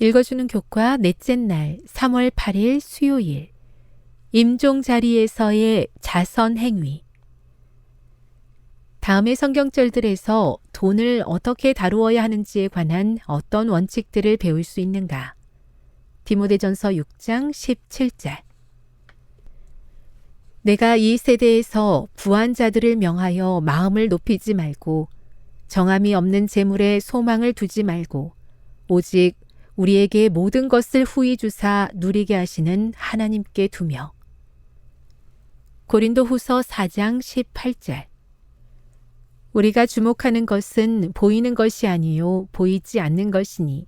읽어주는 교과 넷째 날 3월 8일 수요일 임종 자리에서의 자선 행위. 다음의 성경절들에서 돈을 어떻게 다루어야 하는지에 관한 어떤 원칙들을 배울 수 있는가? 디모데전서 6장 17절. 내가 이 세대에서 부한 자들을 명하여 마음을 높이지 말고 정함이 없는 재물에 소망을 두지 말고 오직 우리에게 모든 것을 후히 주사 누리게 하시는 하나님께 두며. 고린도후서 4장 18절. 우리가 주목하는 것은 보이는 것이 아니요 보이지 않는 것이니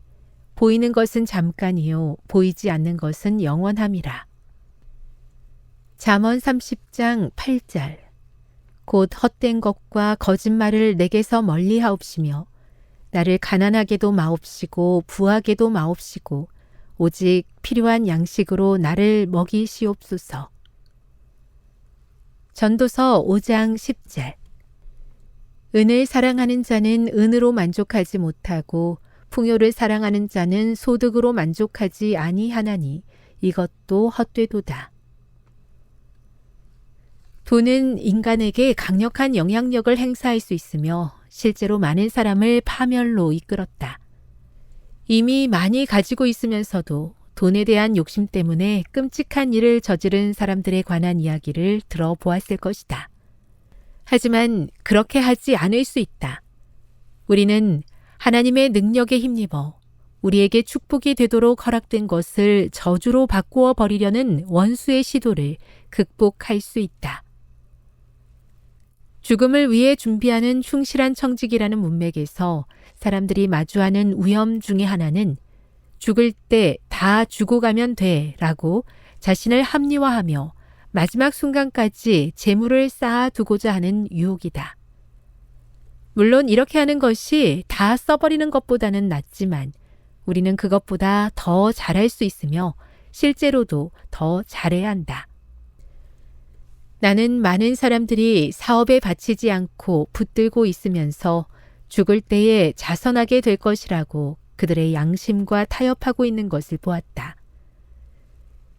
보이는 것은 잠깐이요 보이지 않는 것은 영원함이라. 잠언 30장 8절. 곧 헛된 것과 거짓말을 내게서 멀리하옵시며 나를 가난하게도 마옵시고 부하게도 마옵시고 오직 필요한 양식으로 나를 먹이시옵소서. 전도서 5장 10절. 은을 사랑하는 자는 은으로 만족하지 못하고 풍요를 사랑하는 자는 소득으로 만족하지 아니하나니 이것도 헛되도다. 돈은 인간에게 강력한 영향력을 행사할 수 있으며 실제로 많은 사람을 파멸로 이끌었다. 이미 많이 가지고 있으면서도 돈에 대한 욕심 때문에 끔찍한 일을 저지른 사람들에 관한 이야기를 들어보았을 것이다. 하지만 그렇게 하지 않을 수 있다. 우리는 하나님의 능력에 힘입어 우리에게 축복이 되도록 허락된 것을 저주로 바꾸어 버리려는 원수의 시도를 극복할 수 있다. 죽음을 위해 준비하는 충실한 청직이라는 문맥에서 사람들이 마주하는 위험 중의 하나는 죽을 때 다 주고 가면 돼 라고 자신을 합리화하며 마지막 순간까지 재물을 쌓아두고자 하는 유혹이다. 물론 이렇게 하는 것이 다 써버리는 것보다는 낫지만 우리는 그것보다 더 잘할 수 있으며 실제로도 더 잘해야 한다. 나는 많은 사람들이 사업에 바치지 않고 붙들고 있으면서 죽을 때에 자선하게 될 것이라고 그들의 양심과 타협하고 있는 것을 보았다.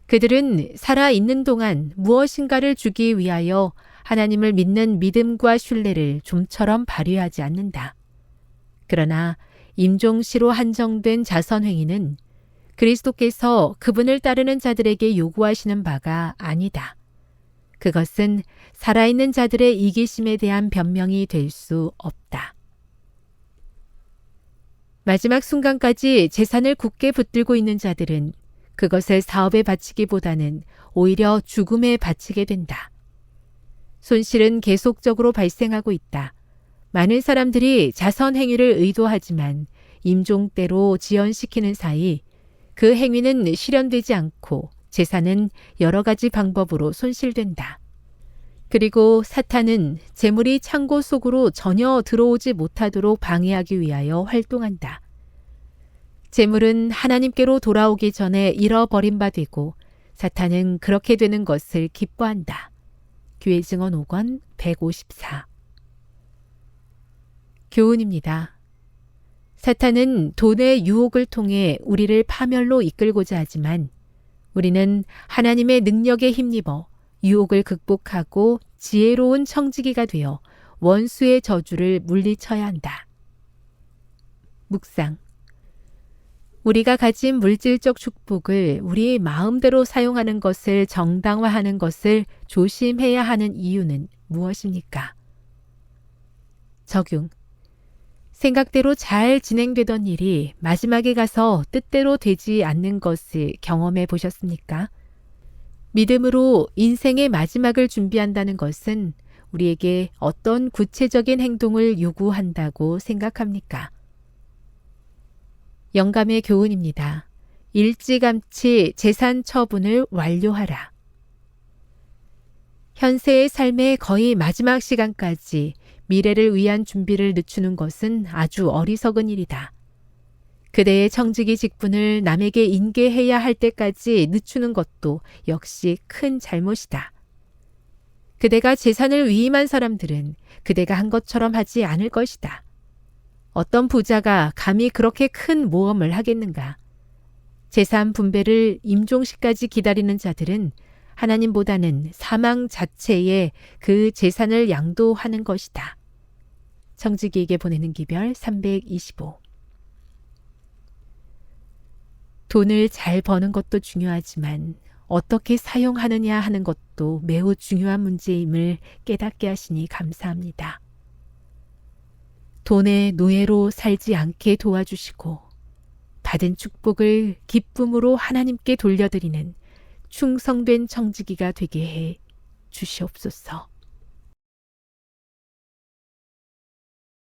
그들은 살아있는 동안 무엇인가를 주기 위하여 하나님을 믿는 믿음과 신뢰를 좀처럼 발휘하지 않는다. 그러나 임종시로 한정된 자선행위는 그리스도께서 그분을 따르는 자들에게 요구하시는 바가 아니다. 그것은 살아있는 자들의 이기심에 대한 변명이 될 수 없다. 마지막 순간까지 재산을 굳게 붙들고 있는 자들은 그것을 사업에 바치기보다는 오히려 죽음에 바치게 된다. 손실은 계속적으로 발생하고 있다. 많은 사람들이 자선 행위를 의도하지만 임종 때로 지연시키는 사이 그 행위는 실현되지 않고 재산은 여러 가지 방법으로 손실된다. 그리고 사탄은 재물이 창고 속으로 전혀 들어오지 못하도록 방해하기 위하여 활동한다. 재물은 하나님께로 돌아오기 전에 잃어버린 바 되고 사탄은 그렇게 되는 것을 기뻐한다. 교회 증언 5권 154. 교훈입니다. 사탄은 돈의 유혹을 통해 우리를 파멸로 이끌고자 하지만 우리는 하나님의 능력에 힘입어 유혹을 극복하고 지혜로운 청지기가 되어 원수의 저주를 물리쳐야 한다. 묵상. 우리가 가진 물질적 축복을 우리 마음대로 사용하는 것을 정당화하는 것을 조심해야 하는 이유는 무엇입니까? 적용. 생각대로 잘 진행되던 일이 마지막에 가서 뜻대로 되지 않는 것을 경험해 보셨습니까? 믿음으로 인생의 마지막을 준비한다는 것은 우리에게 어떤 구체적인 행동을 요구한다고 생각합니까? 영감의 교훈입니다. 일찌감치 재산 처분을 완료하라. 현세의 삶의 거의 마지막 시간까지 미래를 위한 준비를 늦추는 것은 아주 어리석은 일이다. 그대의 청지기 직분을 남에게 인계해야 할 때까지 늦추는 것도 역시 큰 잘못이다. 그대가 재산을 위임한 사람들은 그대가 한 것처럼 하지 않을 것이다. 어떤 부자가 감히 그렇게 큰 모험을 하겠는가? 재산 분배를 임종시까지 기다리는 자들은 하나님보다는 사망 자체에 그 재산을 양도하는 것이다. 청지기에게 보내는 기별 325. 돈을 잘 버는 것도 중요하지만 어떻게 사용하느냐 하는 것도 매우 중요한 문제임을 깨닫게 하시니 감사합니다. 돈의 노예로 살지 않게 도와주시고 받은 축복을 기쁨으로 하나님께 돌려드리는 충성된 청지기가 되게 해 주시옵소서.